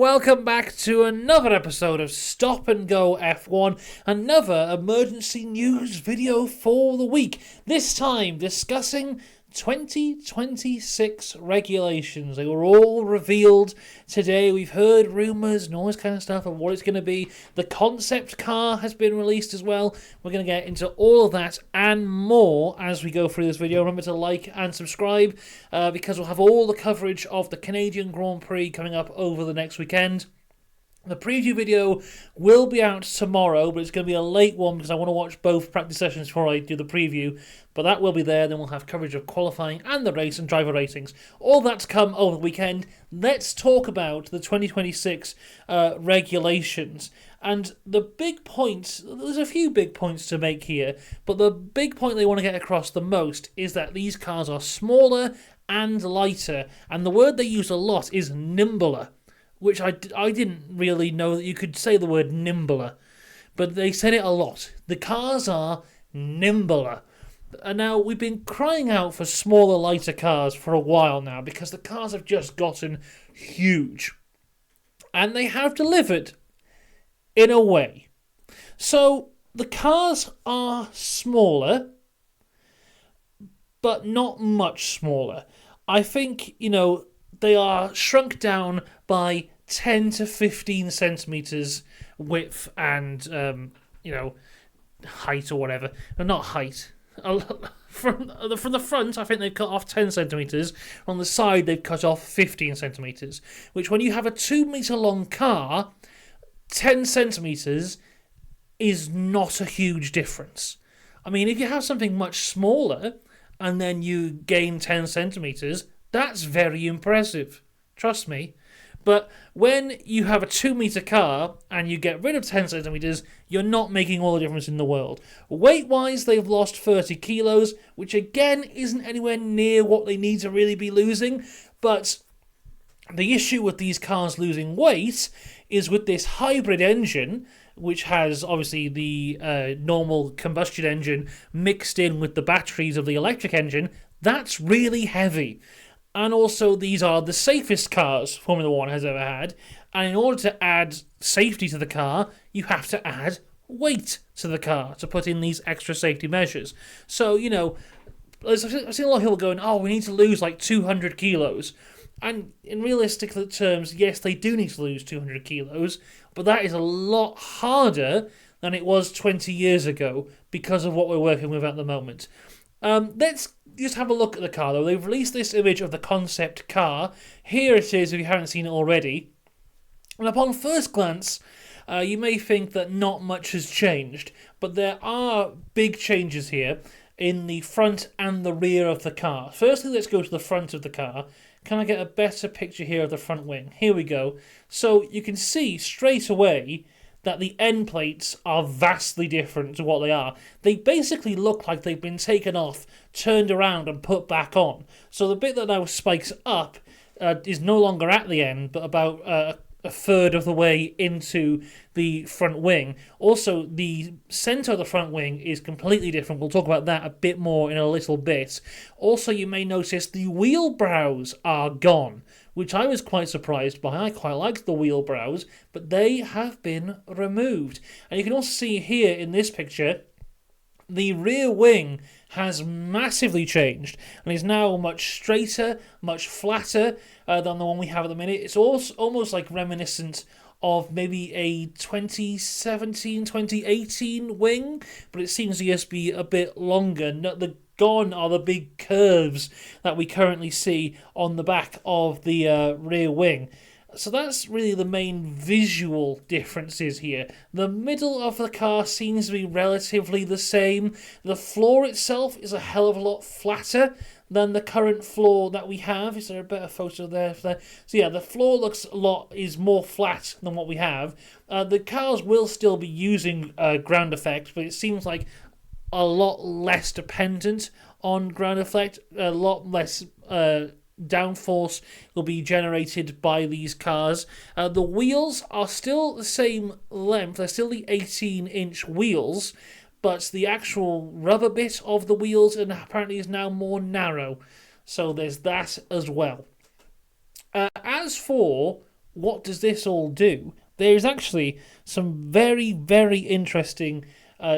welcome back to another episode of Stop and Go F1, another emergency news video for the week. This time discussing 2026 regulations. They were all revealed today. We've heard rumours and all this kind of stuff of what it's going to be. The concept car has been released as well. We're going to get into all of that and more as we go through this video. Remember to like and subscribe because we'll have all the coverage of the Canadian Grand Prix coming up over the next weekend. The preview video will be out tomorrow, but it's going to be a late one because I want to watch both practice sessions before I do the preview. But that will be there. Then we'll have coverage of qualifying and the race and driver ratings. All that to come over the weekend. Let's talk about the 2026 regulations. And the big point, there's a few big points to make here, but the big point they want to get across the most is that these cars are smaller and lighter. And the word they use a lot is nimbler, which I didn't really know that you could say the word nimbler, but they said it a lot. The cars are nimbler. And now, we've been crying out for smaller, lighter cars for a while now because the cars have just gotten huge. And they have delivered, in a way. So, the cars are smaller, but not much smaller. I think, they are shrunk down by 10 to 15 centimetres width and, height or whatever. No, not height. From the front, I think they've cut off 10 centimetres. On the side, they've cut off 15 centimetres. Which, when you have a 2 metre long car, 10 centimetres is not a huge difference. I mean, if you have something much smaller and then you gain 10 centimetres, that's very impressive. Trust me. But when you have a 2 metre car and you get rid of 10 centimetres, you're not making all the difference in the world. Weight-wise, they've lost 30 kilos, which again isn't anywhere near what they need to really be losing. But the issue with these cars losing weight is with this hybrid engine, which has obviously the normal combustion engine mixed in with the batteries of the electric engine. That's really heavy. And also, these are the safest cars Formula 1 has ever had. And in order to add safety to the car, you have to add weight to the car to put in these extra safety measures. So, I've seen a lot of people going, we need to lose like 200 kilos. And in realistic terms, yes, they do need to lose 200 kilos. But that is a lot harder than it was 20 years ago because of what we're working with at the moment. Let's just have a look at the car, though. They've released this image of the concept car. Here it is, if you haven't seen it already. And upon first glance, you may think that not much has changed, but there are big changes here in the front and the rear of the car. Firstly, let's go to the front of the car. Can I get a better picture here of the front wing? Here we go. So you can see straight away that the end plates are vastly different to what they are. They basically look like they've been taken off, turned around and put back on. So the bit that now spikes up is no longer at the end, but about a third of the way into the front wing. Also, the centre of the front wing is completely different. We'll talk about that a bit more in a little bit. Also, you may notice the wheel brows are gone, which I was quite surprised by. I quite liked the wheel brows, but they have been removed. And you can also see here in this picture, the rear wing has massively changed and is now much straighter, much flatter than the one we have at the minute. It's also almost like reminiscent of maybe a 2017, 2018 wing, but it seems to just be a bit longer. Gone are the big curves that we currently see on the back of the rear wing. So that's really the main visual differences here. The middle of the car seems to be relatively the same. The floor itself is a hell of a lot flatter than the current floor that we have. Is there a better photo there? So yeah, the floor is more flat than what we have. The cars will still be using ground effect, but it seems like a lot less dependent on ground effect, a lot less downforce will be generated by these cars. The wheels are still the same length, they're still the 18-inch wheels, but the actual rubber bit of the wheels apparently is now more narrow. So there's that as well. As for what does this all do? There's actually some very, very interesting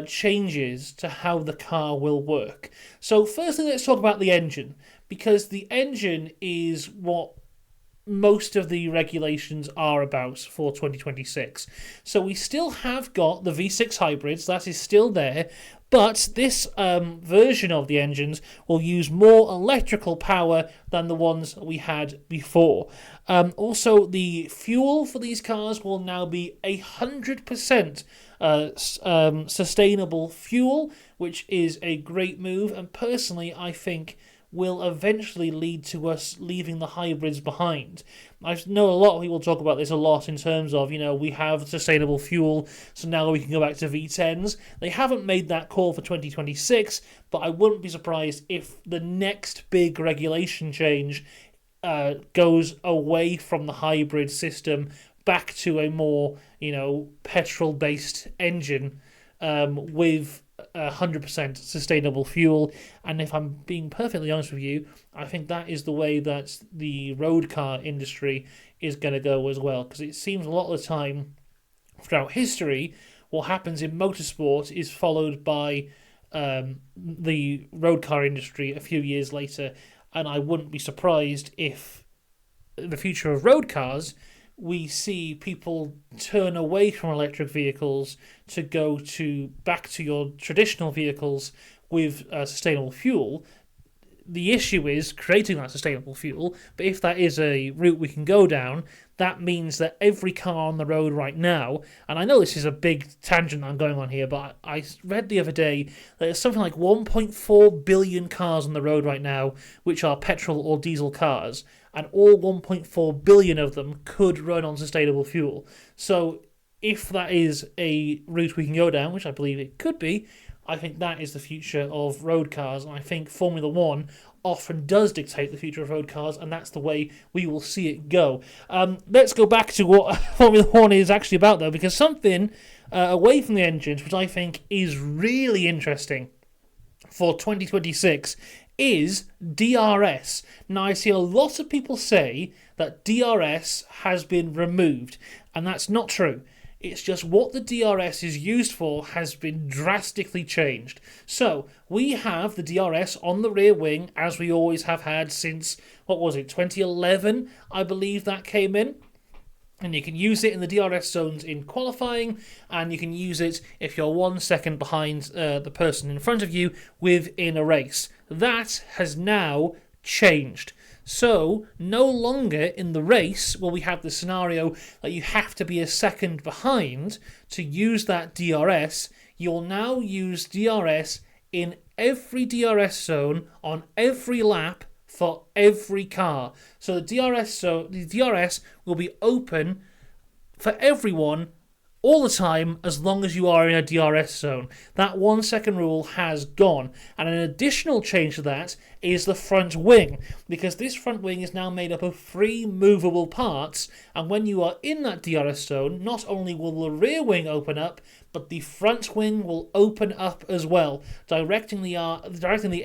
changes to how the car will work. So, firstly, let's talk about the engine, because the engine is what most of the regulations are about for 2026. So we still have got the V6 hybrids, that is still there, but this version of the engines will use more electrical power than the ones we had before. Also, the fuel for these cars will now be 100% sustainable fuel, which is a great move, and personally I think will eventually lead to us leaving the hybrids behind. I know a lot of people talk about this a lot in terms of, we have sustainable fuel, so now we can go back to V10s. They haven't made that call for 2026, but I wouldn't be surprised if the next big regulation change goes away from the hybrid system back to a more, petrol-based engine with 100% sustainable fuel. And if I'm being perfectly honest with you, I think that is the way that the road car industry is going to go as well, because it seems a lot of the time throughout history what happens in motorsport is followed by the road car industry a few years later, and I wouldn't be surprised if in the future of road cars we see people turn away from electric vehicles to go back to your traditional vehicles with sustainable fuel. The issue is creating that sustainable fuel, but if that is a route we can go down, that means that every car on the road right now, and I know this is a big tangent I'm going on here, but I read the other day that there's something like 1.4 billion cars on the road right now which are petrol or diesel cars, and all 1.4 billion of them could run on sustainable fuel. So if that is a route we can go down, which I believe it could be, I think that is the future of road cars, and I think Formula One often does dictate the future of road cars, and that's the way we will see it go. Let's go back to what Formula One is actually about, though, because something away from the engines, which I think is really interesting for 2026, is DRS. Now, I see a lot of people say that DRS has been removed, and that's not true. It's just what the DRS is used for has been drastically changed. So, we have the DRS on the rear wing, as we always have had since, 2011, I believe that came in. And you can use it in the DRS zones in qualifying, and you can use it if you're 1 second behind the person in front of you within a race. That has now changed. So, no longer in the race will we have the scenario that you have to be a second behind to use that DRS. You'll now use DRS in every DRS zone on every lap for every car. So the DRS will be open for everyone all the time as long as you are in a DRS zone. That 1 second rule has gone. And an additional change to that is the front wing, because this front wing is now made up of 3 movable parts, and when you are in that DRS zone, not only will the rear wing open up, but the front wing will open up as well, directing the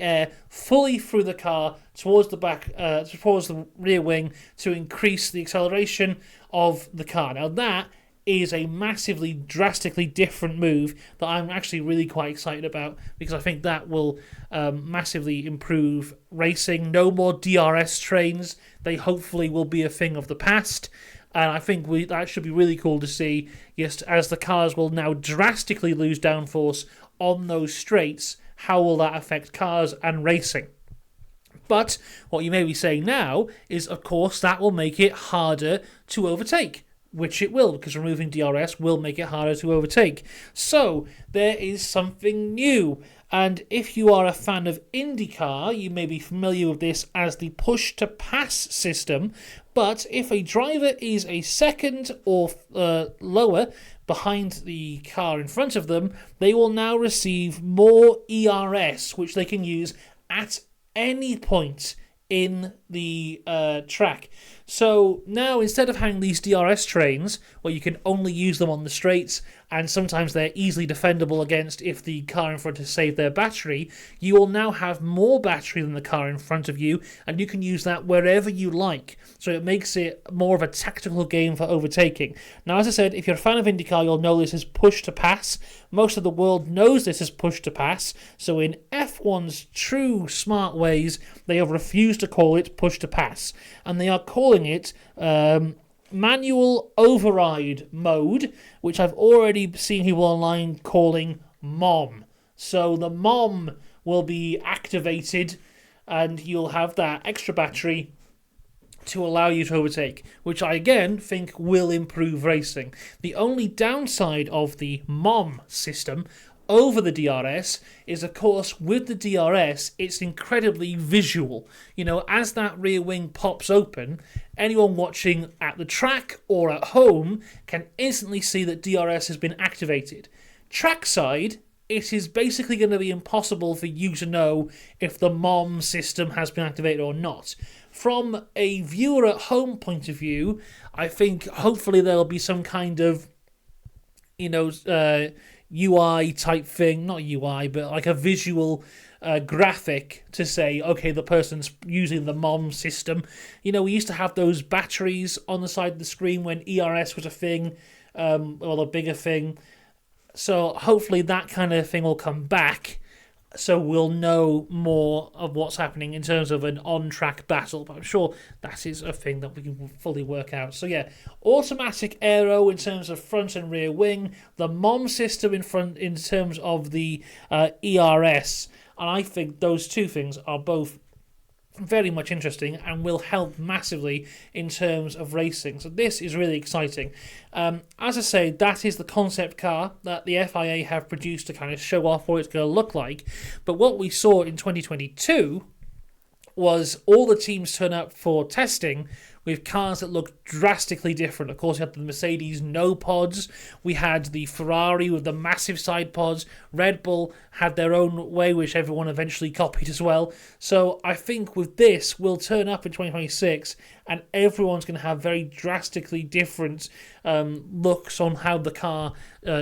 air fully through the car towards the back, towards the rear wing to increase the acceleration of the car. Now that is a massively, drastically different move that I'm actually really quite excited about, because I think that will massively improve racing. No more DRS trains. They hopefully will be a thing of the past. And I think that should be really cool to see, just as the cars will now drastically lose downforce on those straights. How will that affect cars and racing? But what you may be saying now is, of course, that will make it harder to overtake, which it will, because removing DRS will make it harder to overtake. So, there is something new. And if you are a fan of IndyCar, you may be familiar with this as the push-to-pass system. But if a driver is a second or lower behind the car in front of them, they will now receive more ERS, which they can use at any point in the track. So now, instead of having these DRS trains, where you can only use them on the straights, and sometimes they're easily defendable against if the car in front has saved their battery, you will now have more battery than the car in front of you, and you can use that wherever you like. So it makes it more of a tactical game for overtaking. Now, as I said, if you're a fan of IndyCar, you'll know this is push to pass. Most of the world knows this is push to pass. So in F1's true smart ways, they have refused to call it push to pass. And they are calling it manual override mode, which I've already seen people online calling MOM. So the MOM will be activated and you'll have that extra battery to allow you to overtake, which I again think will improve racing. The only downside of the MOM system over the DRS is, of course, with the DRS, it's incredibly visual. You know, as that rear wing pops open, anyone watching at the track or at home can instantly see that DRS has been activated. Trackside, it is basically going to be impossible for you to know if the MOM system has been activated or not. From a viewer at home point of view, I think hopefully there'll be some kind of, UI type thing, not UI, but like a visual graphic to say, okay, the person's using the MOM system. You know, we used to have those batteries on the side of the screen when ERS was a thing, or a bigger thing. So hopefully that kind of thing will come back, so we'll know more of what's happening in terms of an on-track battle. But I'm sure that is a thing that we can fully work out. So yeah, automatic aero in terms of front and rear wing, the MOM system in front in terms of the ERS, and I think those two things are both very much interesting and will help massively in terms of racing. So this is really exciting. As I say, that is the concept car that the FIA have produced to kind of show off what it's going to look like. But what we saw in 2022 was all the teams turn up for testing with cars that look drastically different. Of course, we had the Mercedes no pods. We had the Ferrari with the massive side pods. Red Bull had their own way, which everyone eventually copied as well. So I think with this, we'll turn up in 2026 and everyone's going to have very drastically different looks on how the car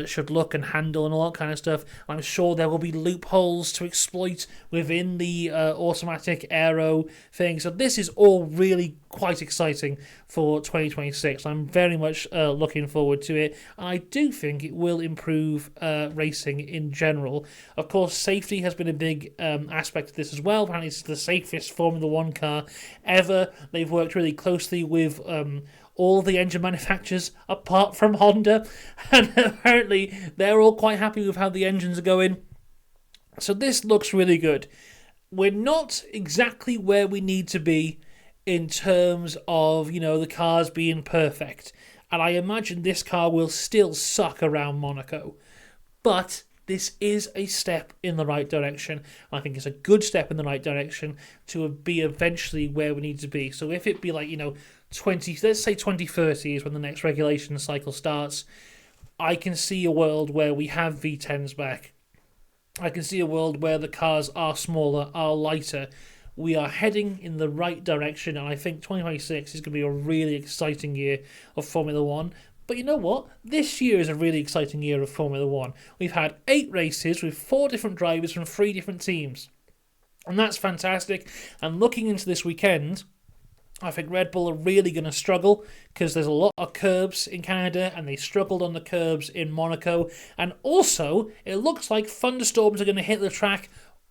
should look and handle and all that kind of stuff. I'm sure there will be loopholes to exploit within the automatic aero thing. So this is all really quite exciting for 2026. I'm very much looking forward to it. I do think it will improve racing in general. Of course, safety has been a big aspect of this as well. Apparently, it's the safest Formula One car ever. They've worked really closely with all the engine manufacturers apart from Honda, and apparently they're all quite happy with how the engines are going. So this looks really good. We're not exactly where we need to be in terms of, the cars being perfect. And I imagine this car will still suck around Monaco. But this is a step in the right direction. I think it's a good step in the right direction to be eventually where we need to be. So if it be like, let's say 2030 is when the next regulation cycle starts, I can see a world where we have V10s back. I can see a world where the cars are smaller, are lighter. We are heading in the right direction, and I think 2026 is going to be a really exciting year of Formula One. But you know what? This year is a really exciting year of Formula One. We've had 8 races with 4 different drivers from 3 different teams. And that's fantastic. And looking into this weekend, I think Red Bull are really going to struggle because there's a lot of curbs in Canada and they struggled on the curbs in Monaco. And also, it looks like thunderstorms are going to hit the track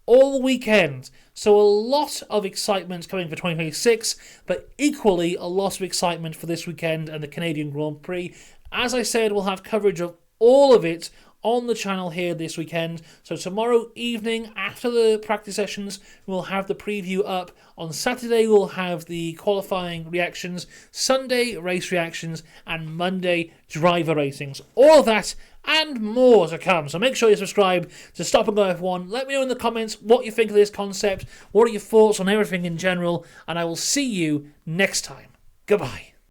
all weekend. So a lot of excitement coming for 2026, but equally a lot of excitement for this weekend and the Canadian Grand Prix. As I said, we'll have coverage of all of it on the channel here this weekend. So tomorrow evening, after the practice sessions, we'll have the preview up. On Saturday, we'll have the qualifying reactions, Sunday, race reactions, and Monday, driver ratings. All of that and more to come. So make sure you subscribe to Stop and Go F1. Let me know in the comments what you think of this concept, what are your thoughts on everything in general, and I will see you next time. Goodbye.